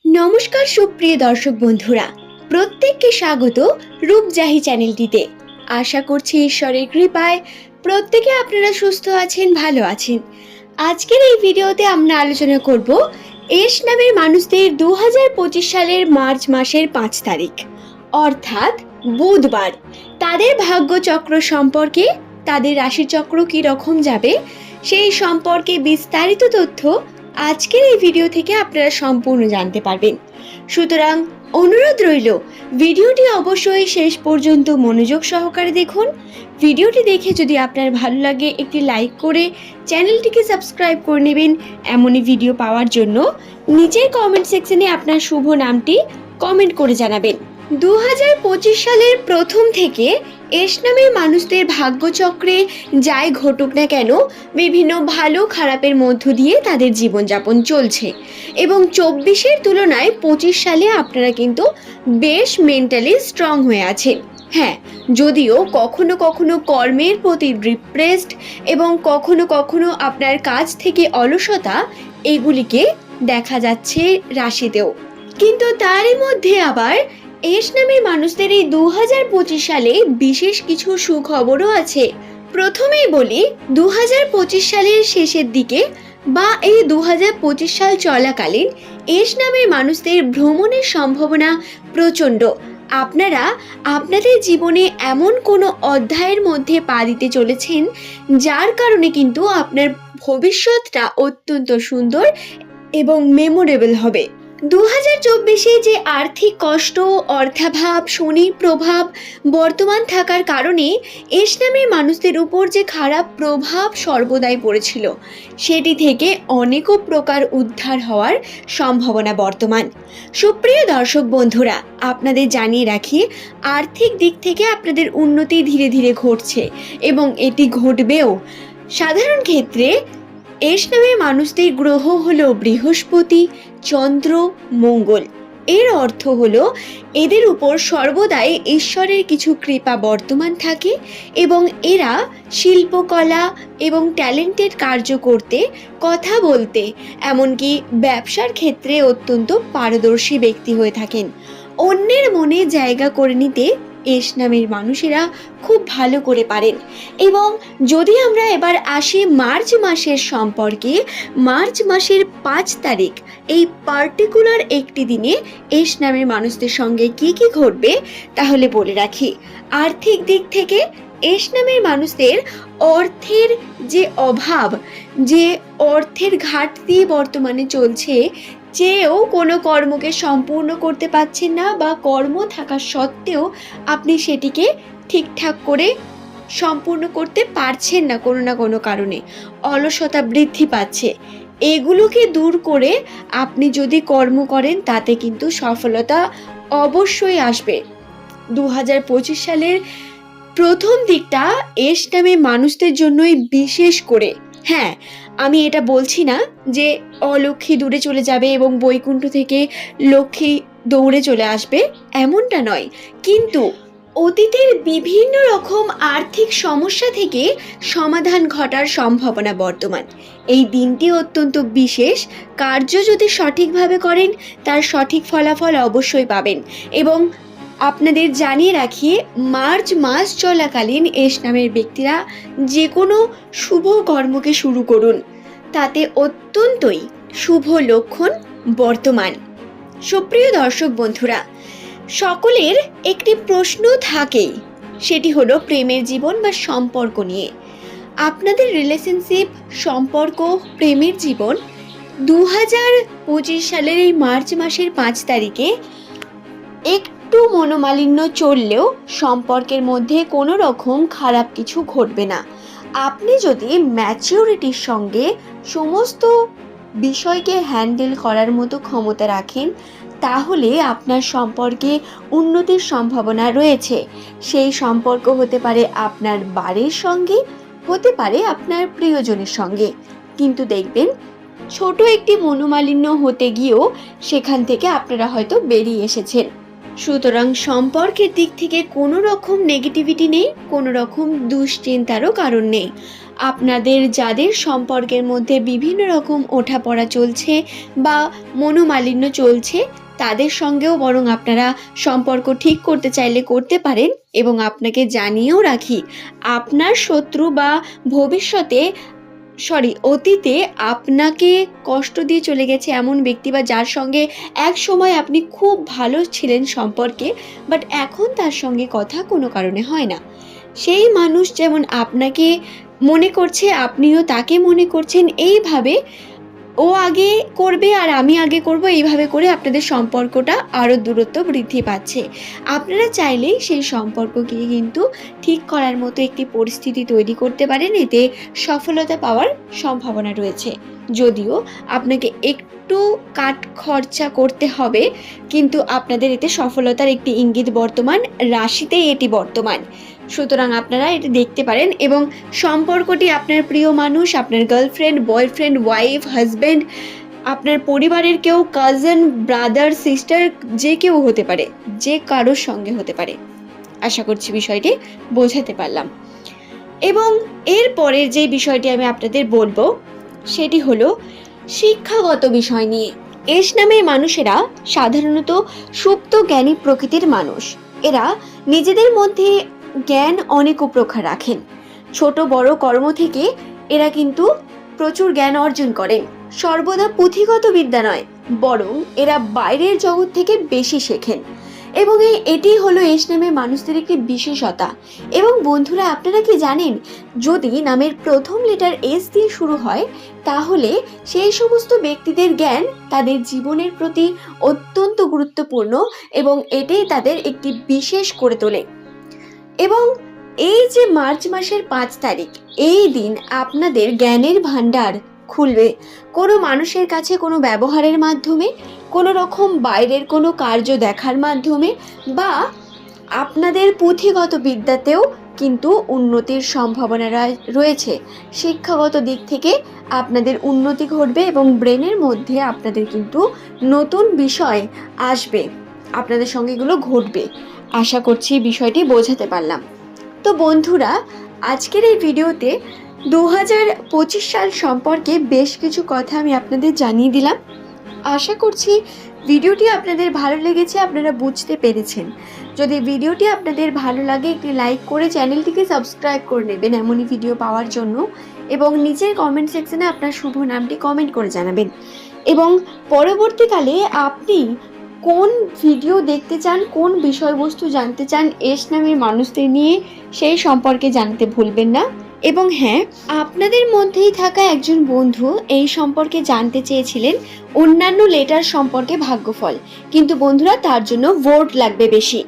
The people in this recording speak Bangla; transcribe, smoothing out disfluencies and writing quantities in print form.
নমস্কার সুপ্রিয় দর্শক বন্ধুরা, প্রত্যেককে স্বাগত রূপজাহি চ্যানেলটিতে। আশা করছি ঈশ্বরের কৃপায় প্রত্যেকে আপনারা সুস্থ আছেন, ভালো আছেন। আজকের এই ভিডিওতে আমরা আলোচনা করব এস নামের মানুষদের 2025 সালের মার্চ মাসের 5 তারিখ অর্থাৎ বুধবার তাদের ভাগ্যচক্র সম্পর্কে, তাদের রাশিচক্র কী রকম যাবে সেই সম্পর্কে বিস্তারিত তথ্য আজকের এই ভিডিও থেকে আপনারা সম্পূর্ণ জানতে পারবেন। সুতরাং অনুরোধ রইল, ভিডিওটি অবশ্যই শেষ পর্যন্ত মনোযোগ সহকারে দেখুন। ভিডিওটি দেখে যদি আপনার ভালো লাগে একটি লাইক করে চ্যানেলটিকে সাবস্ক্রাইব করে নেবেন। এমনই ভিডিও পাওয়ার জন্য নিচের কমেন্ট সেকশনে আপনার শুভ নামটি কমেন্ট করে জানাবেন। 2025 সালের প্রথম থেকে এস নামের মানুষদের ভাগ্যচক্রে যাই ঘটুক না কেন, বিভিন্ন ভালো খারাপের মধ্য দিয়ে তাদের জীবনযাপন চলছে এবং 24-এর তুলনায় 25 সালে আপনারা কিন্তু বেশ মেন্টালি স্ট্রং হয়ে আছেন। হ্যাঁ, যদিও কখনো কখনো কর্মের প্রতি ডিপ্রেসড এবং কখনো কখনো আপনার কাজ থেকে অলসতা এগুলিকে দেখা যাচ্ছে রাশিতেও, কিন্তু তারই মধ্যে আবার এস নামের মানুষদের এই 2025 সালে বিশেষ কিছু সুখবরও আছে। প্রথমেই বলি, 2025 সালের শেষের দিকে বা এই 2025 সাল চলাকালীন এস নামের মানুষদের ভ্রমণের সম্ভাবনা প্রচণ্ড। আপনারা আপনাদের জীবনে এমন কোনো অধ্যায়ের মধ্যে পা দিতে চলেছেন যার কারণে কিন্তু আপনার ভবিষ্যৎটা অত্যন্ত সুন্দর এবং মেমোরেবল হবে। 2024-এ যে আর্থিক কষ্ট, অর্থাভাব, শনির প্রভাব বর্তমান থাকার কারণে এস নামের মানুষদের উপর যে খারাপ প্রভাব সর্বদাই পড়েছিল, সেটি থেকে অনেক প্রকার উদ্ধার হওয়ার সম্ভাবনা বর্তমান। সুপ্রিয় দর্শক বন্ধুরা, আপনাদের জানিয়ে রাখি, আর্থিক দিক থেকে আপনাদের উন্নতি ধীরে ধীরে ঘটছে এবং এটি ঘটবেও। সাধারণ ক্ষেত্রে এস নামের মানুষদের গ্রহ হলো বৃহস্পতি, চন্দ্র, মঙ্গল। এর অর্থ হলো এদের উপর সর্বদাই ঈশ্বরের কিছু কৃপা বর্তমান থাকে এবং এরা শিল্পকলা এবং ট্যালেন্টেড কার্য করতে, কথা বলতে, এমনকি ব্যবসার ক্ষেত্রে অত্যন্ত পারদর্শী ব্যক্তি হয়ে থাকেন। অন্যের মনে জায়গা করে নিতে এস নামের মানুষেরা খুব ভালো করে পারেন। এবং যদি আমরা এবার আসি মার্চ মাসের সম্পর্কে, মার্চ মাসের 5 তারিখ এই পার্টিকুলার একটি দিনে এস নামের মানুষদের সঙ্গে কি কি ঘটবে তাহলে বলে রাখি। আর্থিক দিক থেকে এস নামের মানুষদের অর্থের যে অভাব, যে অর্থের ঘাটতি বর্তমানে চলছে, চেয়েও কোনো কর্মকে সম্পূর্ণ করতে পারছেন না বা কর্ম থাকা সত্ত্বেও আপনি সেটিকে ঠিকঠাক করে সম্পূর্ণ করতে পারছেন না, কোনো না কোনো কারণে অলসতা বৃদ্ধি পাচ্ছে। এগুলোকে দূর করে আপনি যদি কর্ম করেন তাতে কিন্তু সফলতা অবশ্যই আসবে। 2025 সালের প্রথম দিকটা এস নামে মানুষদের জন্যই বিশেষ করে। হ্যাঁ, আমি এটা বলছি না যে অলক্ষ্মী দূরে চলে যাবে এবং বৈকুণ্ঠ থেকে লক্ষ্মী দৌড়ে চলে আসবে, এমনটা নয়, কিন্তু অতীতের বিভিন্ন রকম আর্থিক সমস্যা থেকে সমাধান ঘটার সম্ভাবনা বর্তমান। এই দিনটি অত্যন্ত বিশেষ। কার্য যদি সঠিকভাবে করেন তার সঠিক ফলাফল অবশ্যই পাবেন। এবং আপনাদের জানিয়ে রাখি, মার্চ মাস চলাকালীন এস নামের ব্যক্তিরা যে কোনো শুভ কর্মকে শুরু করুন, তাতে অত্যন্তই শুভ লক্ষণ বর্তমান। সুপ্রিয় দর্শক বন্ধুরা, সকলের একটি প্রশ্ন থাকেই, সেটি হলো প্রেমের জীবন বা সম্পর্ক নিয়ে। আপনাদের রিলেশনশিপ, সম্পর্ক, প্রেমের জীবন 2025 সালের এই মার্চ মাসের 5 তারিখে একটু মনোমালিন্য চললেও সম্পর্কের মধ্যে কোনো রকম খারাপ কিছু ঘটবে না। আপনি যদি ম্যাচিউরিটির সঙ্গে সমস্ত বিষয়কে হ্যান্ডেল করার মতো ক্ষমতা রাখেন, তাহলে আপনার সম্পর্কে উন্নতির সম্ভাবনা রয়েছে। সেই সম্পর্ক হতে পারে আপনার বাড়ির সঙ্গে, হতে পারে আপনার প্রিয়জনের সঙ্গে, কিন্তু দেখবেন ছোট একটি মনোমালিন্য হতে গিয়েও সেখান থেকে আপনারা হয়তো বেরিয়ে এসেছেন। সুতরাং সম্পর্কের দিক থেকে কোনো রকম নেগেটিভিটি নেই, কোনো রকম দুশ্চিন্তারও কারণ নেই। আপনাদের যাদের সম্পর্কের মধ্যে বিভিন্ন রকম ওঠাপড়া চলছে বা মনোমালিন্য চলছে, তাদের সঙ্গেও বরং আপনারা সম্পর্ক ঠিক করতে চাইলে করতে পারেন। এবং আপনাকে জানিয়েও রাখি, আপনার শত্রু বা ভবিষ্যতে অতীতে আপনাকে কষ্ট দিয়ে চলে গেছে এমন ব্যক্তি, বা যার সঙ্গে এক সময় আপনি খুব ভালো ছিলেন সম্পর্কে, বাট এখন তার সঙ্গে কথা কোনো কারণে হয় না, সেই মানুষ যেমন আপনাকে মনে করছে, আপনিও তাকে মনে করছেন, এইভাবে ও আগে করবে আর আমি আগে করব, এইভাবে করে আপনাদের সম্পর্কটা আরও দূরত্ব বৃদ্ধি পাচ্ছে। আপনারা চাইলেই সেই সম্পর্ককে কিন্তু ঠিক করার মতো একটি পরিস্থিতি তৈরি করতে পারেন, এতে সফলতা পাওয়ার সম্ভাবনা রয়েছে। যদিও আপনাকে একটু কাট খরচা করতে হবে, কিন্তু আপনাদের এতে সফলতার একটি ইঙ্গিত বর্তমান, রাশিতেই এটি বর্তমান। সুতরাং আপনারা এটি দেখতে পারেন। এবং সম্পর্কটি আপনার প্রিয় মানুষ, আপনার গার্লফ্রেন্ড, বয়ফ্রেন্ড, ওয়াইফ, হাজব্যান্ড, আপনার পরিবারের কেউ, কাজিন, ব্রাদার, সিস্টার, যে কেউ হতে পারে, যে কারোর সঙ্গে হতে পারে। আশা করছি বিষয়টি বোঝাতে পারলাম। এবং এর পরের যে বিষয়টি আমি আপনাদের বলবো সেটি হলো শিক্ষাগত বিষয় নিয়ে। এস নামের মানুষেরা সাধারণত সুপ্ত জ্ঞানী প্রকৃতির মানুষ। এরা নিজেদের মধ্যে জ্ঞান অনেক প্রকার রাখেন। ছোট বড় কর্ম থেকে এরা কিন্তু প্রচুর জ্ঞান অর্জন করেন। সর্বদা পুঁথিগত বিদ্যা নয়, বরং এরা বাইরের জগৎ থেকে বেশি শেখেন। এবং এটি হলো এস নামের মানুষদের একটি বিশেষতা। এবং বন্ধুরা, আপনারা কি জানেন, যদি নামের প্রথম লেটার এস দিয়ে শুরু হয়, তাহলে সেই সমস্ত ব্যক্তিদের জ্ঞান তাদের জীবনের প্রতি অত্যন্ত গুরুত্বপূর্ণ, এবং এটাই তাদের একটি বিশেষ করে তোলে। এবং এই যে মার্চ মাসের 5 তারিখ, এই দিন আপনাদের জ্ঞানের ভান্ডার খুলবে। কোনো মানুষের কাছে কোনো ব্যবহারের মাধ্যমে, কোনো রকম বাইরের কোনো কার্য দেখার মাধ্যমে, বা আপনাদের পুঁথিগত বিদ্যাতেও কিন্তু উন্নতির সম্ভাবনা রয়েছে। শিক্ষাগত দিক থেকে আপনাদের উন্নতি ঘটবে এবং ব্রেনের মধ্যে আপনাদের কিন্তু নতুন বিষয় আসবে, আপনাদের সঙ্গে এগুলো ঘটবে। আশা করছি বিষয়টি বোঝাতে পারলাম। তো বন্ধুরা, আজকের এই ভিডিওতে 2025 সাল সম্পর্কে বেশ কিছু কথা আমি আপনাদের জানিয়ে দিলাম। আশা করছি ভিডিওটি আপনাদের ভালো লেগেছে, আপনারা বুঝতে পেরেছেন। যদি ভিডিওটি আপনাদের ভালো লাগে, একটি লাইক করে চ্যানেলটিকে সাবস্ক্রাইব করে নেবেন এমনই ভিডিও পাওয়ার জন্য। এবং নিচের কমেন্ট সেকশনে আপনার শুভ নামটি কমেন্ট করে জানাবেন। এবং পরবর্তীকালে আপনি কোন ভিডিও দেখতে চান, কোন বিষয়বস্তু জানতে চান এস নামের মানুষদের নিয়ে, সেই সম্পর্কে জানাতে ভুলবেন না। এবং হ্যাঁ, আপনাদের মধ্যেই থাকা একজন বন্ধু এই সম্পর্কে জানতে চেয়েছিলেন অন্যান্য লেটার সম্পর্কে ভাগ্যফল, কিন্তু বন্ধুরা তার জন্য ভোট লাগবে বেশি।